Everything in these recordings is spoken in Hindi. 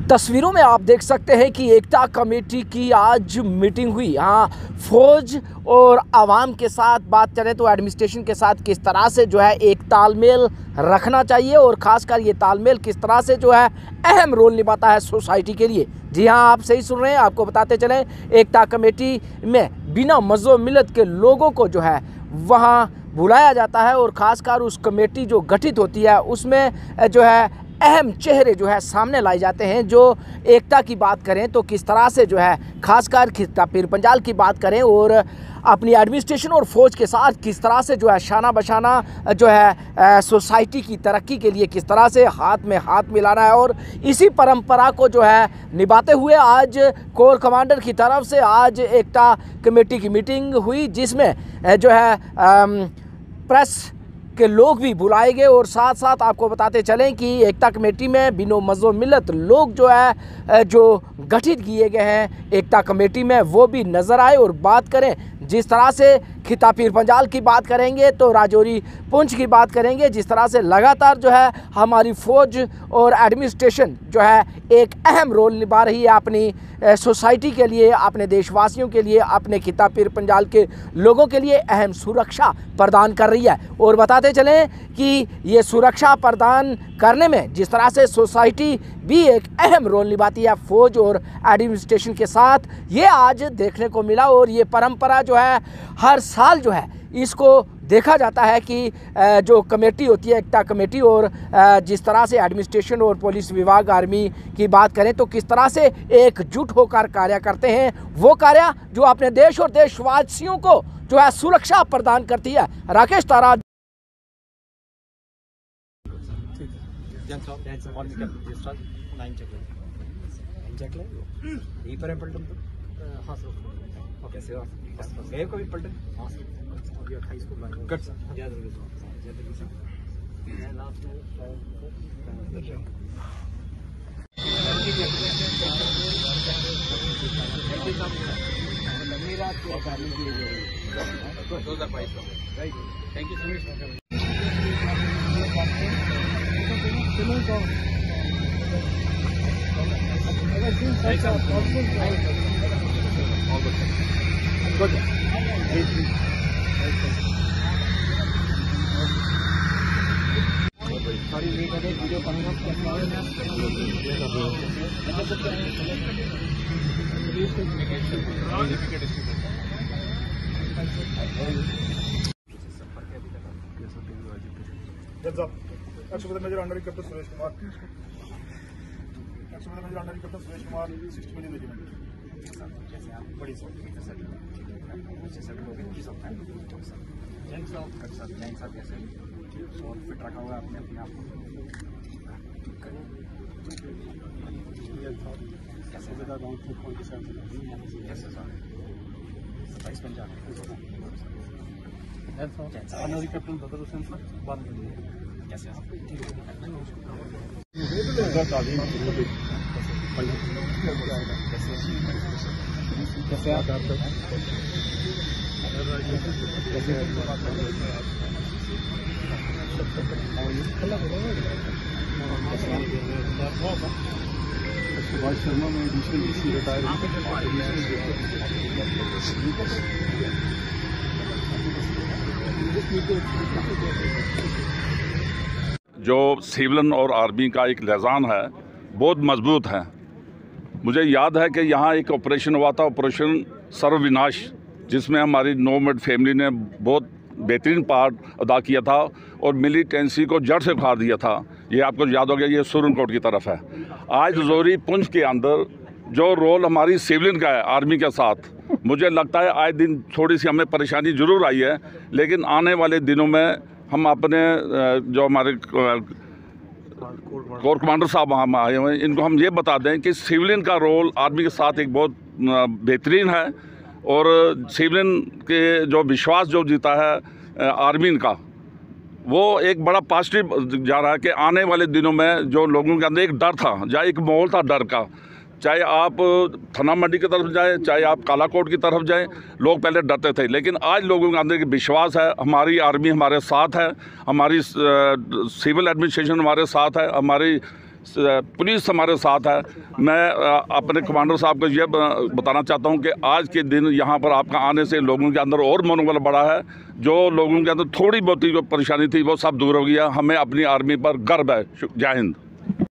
तस्वीरों में आप देख सकते हैं कि एकता कमेटी की आज मीटिंग हुई। हाँ, फौज और आवाम के साथ बात करें तो एडमिनिस्ट्रेशन के साथ किस तरह से जो है एक तालमेल रखना चाहिए और ख़ासकर ये तालमेल किस तरह से जो है अहम रोल निभाता है सोसाइटी के लिए। जी हाँ, आप सही सुन रहे हैं। आपको बताते चलें, एकता कमेटी में बिना मज़ो मिलत के लोगों को जो है वहाँ बुलाया जाता है और ख़ासकर उस कमेटी जो गठित होती है उसमें जो है अहम चेहरे जो है सामने लाए जाते हैं। जो एकता की बात करें तो किस तरह से जो है खासकर खिता पीर पंजाल की बात करें और अपनी एडमिनिस्ट्रेशन और फौज के साथ किस तरह से जो है शाना बशाना जो है सोसाइटी की तरक्की के लिए किस तरह से हाथ में हाथ मिलाना है। और इसी परंपरा को जो है निभाते हुए आज कोर कमांडर की तरफ से आज एकता कमेटी की मीटिंग हुई, जिसमें जो है प्रेस के लोग भी बुलाए गए। और साथ साथ आपको बताते चलें कि एकता कमेटी में बिनो मज़ो मिलत लोग जो है जो गठित किए गए हैं एकता कमेटी में वो भी नज़र आए। और बात करें जिस तरह से खिता पीर पंजाल की बात करेंगे तो राजौरी पुंछ की बात करेंगे, जिस तरह से लगातार जो है हमारी फ़ौज और एडमिनिस्ट्रेशन जो है एक अहम रोल निभा रही है अपनी सोसाइटी के लिए, अपने देशवासियों के लिए, अपने खिता पीर पंजाल के लोगों के लिए अहम सुरक्षा प्रदान कर रही है। और बताते चलें कि ये सुरक्षा प्रदान करने में जिस तरह से सोसाइटी भी एक अहम रोल निभाती है फ़ौज और एडमिनिस्ट्रेशन के साथ, ये आज देखने को मिला। और ये परंपरा जो है हर साल जो है इसको देखा जाता है कि जो कमेटी होती है एकता कमेटी और जिस तरह से एडमिनिस्ट्रेशन और पुलिस विभाग आर्मी की बात करें तो किस तरह से एकजुट होकर कार्य करते हैं, वो कार्य जो अपने देश और देशवासियों को जो है सुरक्षा प्रदान करती है। राकेश तारा गए कभी पलटन? High school cut sir thank you so major under captain Suresh Kumar, major under captain Suresh Kumar, 60 million regiment. बड़ी सर कैसे और फिट रखा हुआ है आपने अपने आप को? कैसे कैसे सर 27 पंजाब कैप्टन बदर हुसैन सर बात करिए कैसे सुभाष शर्मा में एडिशनल डीसी रिटायर जो सिविलन और आर्मी का एक लिजान है बहुत मजबूत है। मुझे याद है कि यहाँ एक ऑपरेशन हुआ था, ऑपरेशन सर्वविनाश, जिसमें हमारी नोमैड फैमिली ने बहुत बेहतरीन पार्ट अदा किया था और मिलिटेंसी को जड़ से उखाड़ दिया था। ये आपको याद हो गया, ये सुरनकोट की तरफ है। आज राजौरी पुंछ के अंदर जो रोल हमारी सिविलियन का है आर्मी के साथ, मुझे लगता है आए दिन थोड़ी सी हमें परेशानी ज़रूर आई है, लेकिन आने वाले दिनों में हम अपने जो हमारे कोर कमांडर साहब वहाँ आए हुए हैं, इनको हम ये बता दें कि सिविलियन का रोल आर्मी के साथ एक बहुत बेहतरीन है। और सिविलियन के जो विश्वास जो जीता है आर्मी का, वो एक बड़ा पॉजिटिव जा रहा है कि आने वाले दिनों में जो लोगों के अंदर एक डर था, या एक माहौल था डर का, चाहे आप थना मंडी की तरफ जाएं, चाहे आप कालाकोट की तरफ जाएं, लोग पहले डरते थे, लेकिन आज लोगों के अंदर एक विश्वास है, हमारी आर्मी हमारे साथ है, हमारी सिविल एडमिनिस्ट्रेशन हमारे साथ है, हमारी पुलिस हमारे साथ है। मैं अपने कमांडर साहब को ये बताना चाहता हूँ कि आज के दिन यहाँ पर आपका आने से लोगों के अंदर और मनोबल बढ़ा है। जो लोगों के अंदर थोड़ी बहुत जो परेशानी थी वो सब दूर हो गया। हमें अपनी आर्मी पर गर्व है। जय हिंद।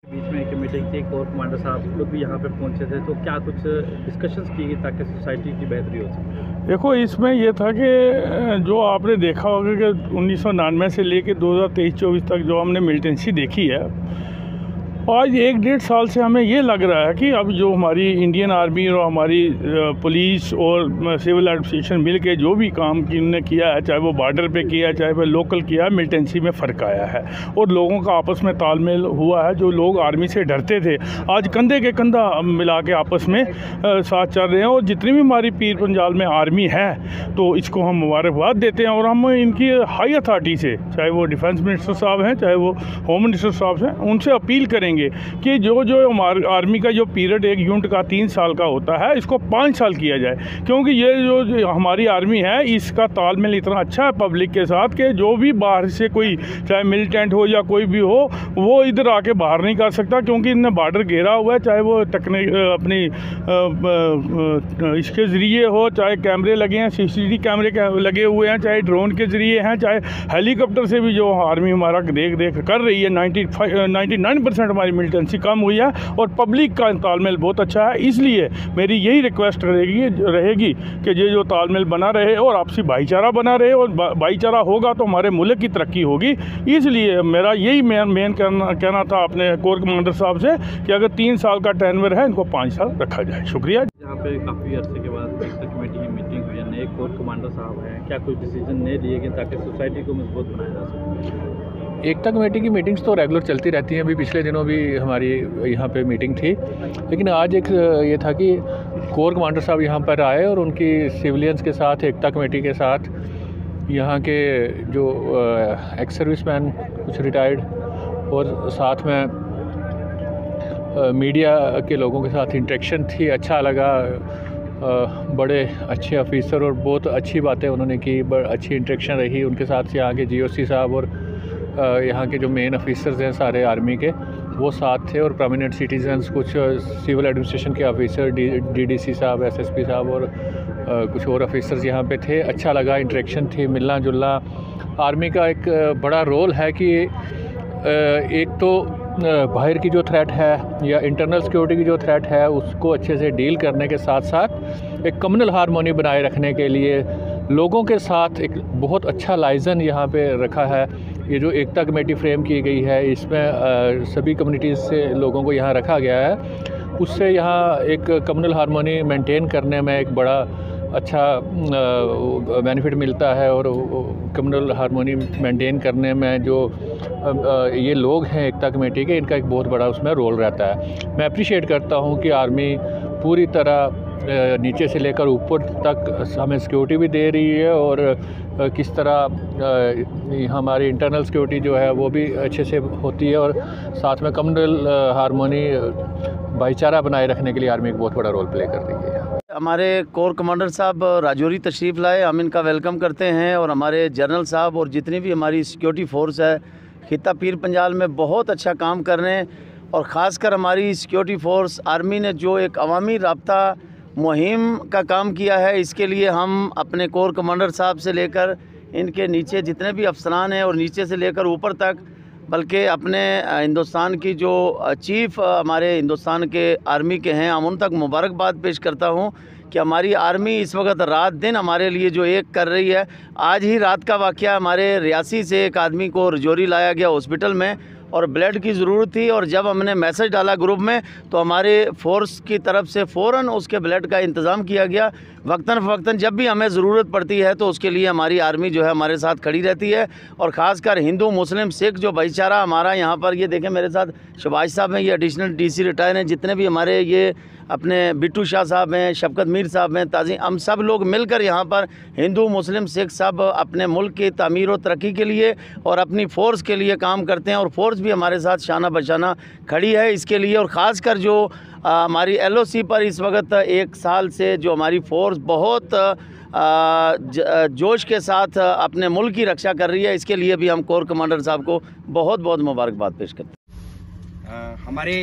बीच में एक मीटिंग थी, कोर कमांडर साहब लोग भी यहाँ पे पहुँचे थे, तो क्या कुछ डिस्कशंस की गई ताकि सोसाइटी की बेहतरी हो सके? देखो, इसमें यह था कि जो आपने देखा होगा कि 1999 से लेकर 2023-24 तक जो हमने मिलिटेंसी देखी है, आज 1-1.5 साल से हमें ये लग रहा है कि अब जो हमारी इंडियन आर्मी और हमारी पुलिस और सिविल एडमिनिस्ट्रेशन मिल के जो भी काम इन्होंने किया है, चाहे वो बॉर्डर पे किया है, चाहे वो लोकल किया है, मिलिटेंसी में फ़र्क आया है और लोगों का आपस में तालमेल हुआ है। जो लोग आर्मी से डरते थे, आज कंधे के कंधा मिला के आपस में साथ चल रहे हैं। और जितनी भी हमारी पीर पंजाल में आर्मी है, तो इसको हम मुबारकबाद देते हैं और हम इनकी हाई अथॉरिटी से, चाहे वो डिफेंस मिनिस्टर साहब हैं, चाहे वो होम मिनिस्टर साहब हैं, उनसे अपील करेंगे कि जो आर्मी का जो पीरियड एक यूनिट का 3 साल का होता है, इसको 5 साल किया जाए। क्योंकि ये जो हमारी आर्मी है, इसका तालमेल इतना अच्छा है पब्लिक के साथ कि जो भी बाहर से कोई, चाहे मिलिटेंट हो या कोई भी हो, वो इधर आके बाहर नहीं कर सकता, क्योंकि इनने बॉर्डर घेरा हुआ है। चाहे वो अपनी इसके ज़रिए हो, चाहे कैमरे लगे हैं, CCTV कैमरे लगे हुए हैं, चाहे ड्रोन के ज़रिए हैं, चाहे हेलीकॉप्टर से भी जो आर्मी हमारा देख कर रही है। 99% हमारी मिलिटेंसी कम हुई है और पब्लिक का तालमेल बहुत अच्छा है। इसलिए मेरी यही रिक्वेस्ट रहेगी कि ये जो तालमेल बना रहे और आपसी भाईचारा बना रहे, और भाईचारा होगा तो हमारे मुल्क की तरक्की होगी। इसलिए मेरा यही मेन कहना था अपने कोर कमांडर साहब से कि अगर 3 साल का टेन्योर है, इनको 5 साल रखा जाए। शुक्रिया। यहाँ पे काफ़ी अर्से के बाद एकता कमेटी की मीटिंग हुई है, नए कोर कमांडर साहब हैं, क्या कुछ डिसीजन नए लिए गए ताकि सोसाइटी को मजबूत बनाया जा सके? एकता कमेटी की मीटिंग्स तो रेगुलर चलती रहती हैं। अभी पिछले दिनों भी हमारी यहाँ पे मीटिंग थी, लेकिन आज एक ये था कि कोर कमांडर साहब यहाँ पर आए और उनकी सिविलियंस के साथ, एकता कमेटी के साथ, यहाँ के जो एक्स सर्विसमैन, कुछ रिटायर्ड, और साथ में मीडिया के लोगों के साथ इंटरेक्शन थी। अच्छा लगा, बड़े अच्छे ऑफिसर और बहुत अच्छी बातें उन्होंने की, अच्छी इंटरेक्शन रही उनके साथ से। यहाँ के GOC साहब और यहाँ के जो मेन ऑफिसर्स हैं सारे आर्मी के, वो साथ थे, और प्रोमिनेंट सिटीजन्स, कुछ सिविल एडमिनिस्ट्रेशन के ऑफिसर, DDC साहब, SSP साहब और कुछ और ऑफिसर्स यहाँ पे थे। अच्छा लगा, इंटरेक्शन थी, मिलना जुलना। आर्मी का एक बड़ा रोल है कि एक तो बाहर की जो थ्रेट है या इंटरनल सिक्योरिटी की जो थ्रेट है, उसको अच्छे से डील करने के साथ साथ एक कम्युनल हार्मोनी बनाए रखने के लिए लोगों के साथ एक बहुत अच्छा लाइजन यहाँ पे रखा है। ये जो एकता कमेटी फ्रेम की गई है, इसमें सभी कम्युनिटीज़ से लोगों को यहाँ रखा गया है। उससे यहाँ एक कम्युनल हार्मोनी मेंटेन करने में एक बड़ा अच्छा बेनिफिट मिलता है, और कम्युनल हार्मोनी मेंटेन करने में जो ये लोग हैं एकता कमेटी के, इनका एक बहुत बड़ा उसमें रोल रहता है। मैं अप्रिशिएट करता हूँ कि आर्मी पूरी तरह नीचे से लेकर ऊपर तक हमें सिक्योरिटी भी दे रही है, और किस तरह हमारी इंटरनल सिक्योरिटी जो है वो भी अच्छे से होती है, और साथ में कम्युनल हार्मोनी, भाईचारा बनाए रखने के लिए आर्मी एक बहुत बड़ा रोल प्ले कर रही है। हमारे कोर कमांडर साहब राजौरी तशरीफ़ लाए, हम इनका वेलकम करते हैं। और हमारे जनरल साहब और जितनी भी हमारी सिक्योरिटी फोर्स है खित्ता पीर पंजाल में बहुत अच्छा काम कर रहे हैं। और ख़ासकर हमारी सिक्योरिटी फोर्स आर्मी ने जो एक अवामी राब्ता मुहिम का काम किया है, इसके लिए हम अपने कोर कमांडर साहब से लेकर इनके नीचे जितने भी अफसरान हैं और नीचे से लेकर ऊपर तक, बल्कि अपने हिंदुस्तान की जो चीफ़ हमारे हिंदुस्तान के आर्मी के हैं, हम उन तक मुबारकबाद पेश करता हूं कि हमारी आर्मी इस वक्त रात दिन हमारे लिए जो एक कर रही है। आज ही रात का वाक़या, हमारे रियासी से एक आदमी को राजौरी लाया गया हॉस्पिटल में और ब्लड की ज़रूरत थी, और जब हमने मैसेज डाला ग्रुप में तो हमारे फोर्स की तरफ से फ़ौरन उसके ब्लड का इंतज़ाम किया गया। वक्तन फ़वक्तन जब भी हमें ज़रूरत पड़ती है तो उसके लिए हमारी आर्मी जो है हमारे साथ खड़ी रहती है। और ख़ासकर हिंदू मुस्लिम सिख जो भाईचारा हमारा यहाँ पर, ये देखें मेरे साथ शबाज साहब हैं, ये एडिशनल DC रिटायर हैं, जितने भी हमारे ये अपने बिट्टू शाह साहब हैं, शफकत मीर साहब हैं, ताज़ी, हम सब लोग मिलकर यहाँ पर हिंदू मुस्लिम सिख सब अपने मुल्क की तामीर और तरक्की के लिए और अपनी फ़ोर्स के लिए काम करते हैं। और फोर्स भी हमारे साथ शाना बशाना खड़ी है इसके लिए। और ख़ासकर जो हमारी LOC पर इस वक्त 1 साल से जो हमारी फ़ोर्स बहुत जोश के साथ अपने मुल्क की रक्षा कर रही है, इसके लिए भी हम कोर कमांडर साहब को बहुत बहुत मुबारकबाद पेश करते हैं। हमारे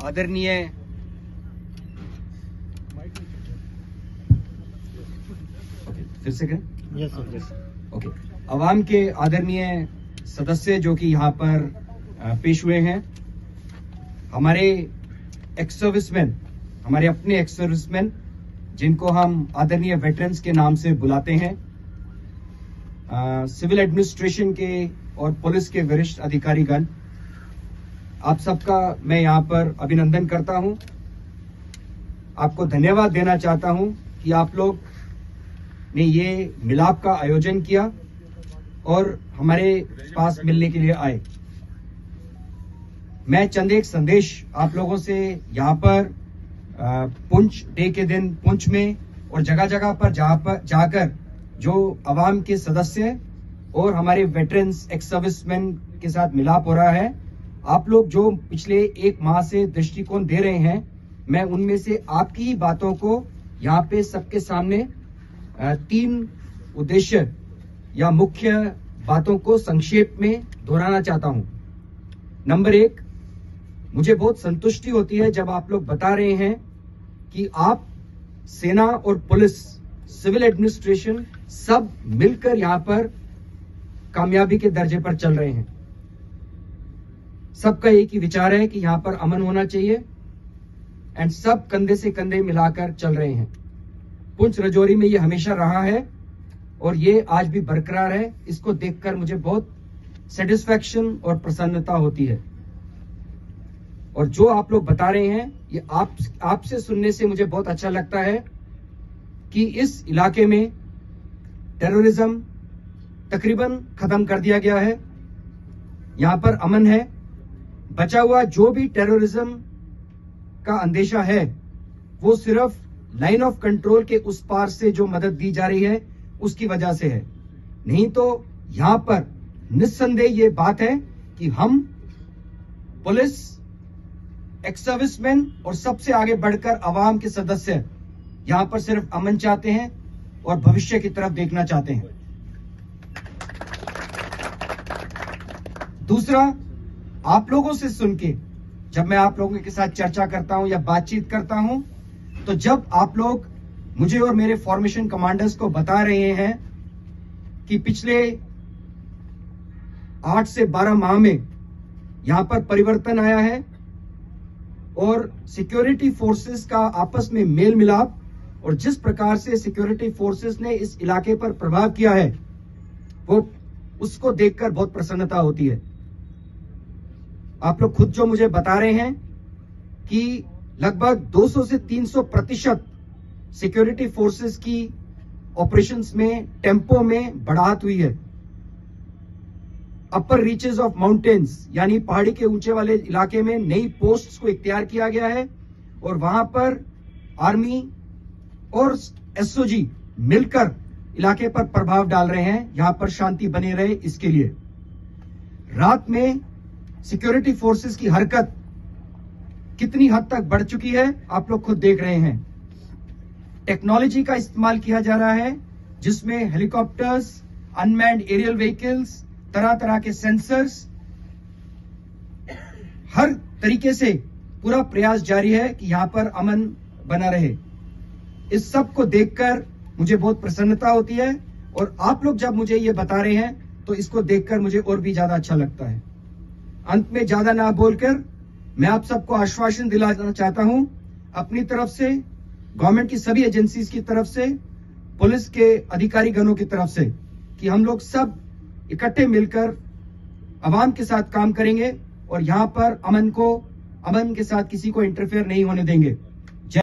आदरणीय फिर से करें? Yes sir. ओके, अवाम के आदरणीय सदस्य जो कि यहाँ पर पेश हुए हैं, हमारे एक्स सर्विसमैन, हमारे अपने एक्स सर्विसमैन जिनको हम आदरणीय वेटरन्स के नाम से बुलाते हैं, सिविल एडमिनिस्ट्रेशन के और पुलिस के वरिष्ठ अधिकारीगण, आप सबका मैं यहाँ पर अभिनंदन करता हूँ। आपको धन्यवाद देना चाहता हूँ कि आप लोग ने ये मिलाप का आयोजन किया और हमारे पास मिलने के लिए आए। मैं चंद एक संदेश आप लोगों से यहाँ पर पुंछ डे के दिन पुंछ में और जगह जगह पर जाकर जो अवाम के सदस्य और हमारे वेटरन्स एक्स सर्विसमैन के साथ मिलाप हो रहा है, आप लोग जो पिछले एक माह से दृष्टिकोण दे रहे हैं, मैं उनमें से आपकी ही बातों को यहाँ पे सबके सामने 3 उद्देश्य या मुख्य बातों को संक्षेप में दोहराना चाहता हूं। नंबर 1, मुझे बहुत संतुष्टि होती है जब आप लोग बता रहे हैं कि आप सेना और पुलिस, सिविल एडमिनिस्ट्रेशन सब मिलकर यहां पर कामयाबी के दर्जे पर चल रहे हैं। सबका एक ही विचार है कि यहां पर अमन होना चाहिए एंड सब कंधे से कंधे मिलाकर चल रहे हैं। पुंछ राजौरी में ये हमेशा रहा है और ये आज भी बरकरार है। इसको देखकर मुझे बहुत सेटिस्फैक्शन और प्रसन्नता होती है। और जो आप लोग बता रहे हैं, ये आपसे सुनने से मुझे बहुत अच्छा लगता है कि इस इलाके में टेररिज्म तकरीबन खत्म कर दिया गया है। यहां पर अमन है। बचा हुआ जो भी टेररिज्म का अंदेशा है, वो सिर्फ लाइन ऑफ कंट्रोल के उस पार से जो मदद दी जा रही है उसकी वजह से है। नहीं तो यहां पर निस्संदेह ये बात है कि हम पुलिस, एक्स सर्विसमैन और सबसे आगे बढ़कर अवाम के सदस्य यहां पर सिर्फ अमन चाहते हैं और भविष्य की तरफ देखना चाहते हैं। दूसरा, आप लोगों से सुन के जब मैं आप लोगों के साथ चर्चा करता हूं या बातचीत करता हूं, तो जब आप लोग मुझे और मेरे फॉर्मेशन कमांडर्स को बता रहे हैं कि पिछले 8 से 12 माह में यहां पर परिवर्तन आया है और सिक्योरिटी फोर्सेस का आपस में मेल मिलाप और जिस प्रकार से सिक्योरिटी फोर्सेस ने इस इलाके पर प्रभाव किया है, वो उसको देखकर बहुत प्रसन्नता होती है। आप लोग खुद जो मुझे बता रहे हैं कि लगभग 200 से 300% सिक्योरिटी फोर्सेस की ऑपरेशंस में टेम्पो में बढ़ात हुई है। अपर रीचेस ऑफ माउंटेन्स यानी पहाड़ी के ऊंचे वाले इलाके में नई पोस्ट्स को इख्तियार किया गया है और वहां पर आर्मी और एसओजी मिलकर इलाके पर प्रभाव डाल रहे हैं, यहां पर शांति बनी रहे इसके लिए। रात में सिक्योरिटी फोर्सेस की हरकत कितनी हद तक बढ़ चुकी है आप लोग खुद देख रहे हैं। टेक्नोलॉजी का इस्तेमाल किया जा रहा है जिसमें हेलीकॉप्टर्स, अनमैन्ड एरियल व्हीकल्स, तरह तरह के सेंसर्स, हर तरीके से पूरा प्रयास जारी है कि यहां पर अमन बना रहे। इस सब को देखकर मुझे बहुत प्रसन्नता होती है और आप लोग जब मुझे ये बता रहे हैं तो इसको देखकर मुझे और भी ज्यादा अच्छा लगता है। अंत में ज्यादा ना बोलकर मैं आप सबको आश्वासन दिलाना चाहता हूं अपनी तरफ से, गवर्नमेंट की सभी एजेंसीज की तरफ से, पुलिस के अधिकारी गणों की तरफ से, कि हम लोग सब इकट्ठे मिलकर अवाम के साथ काम करेंगे और यहां पर अमन के साथ किसी को इंटरफेयर नहीं होने देंगे।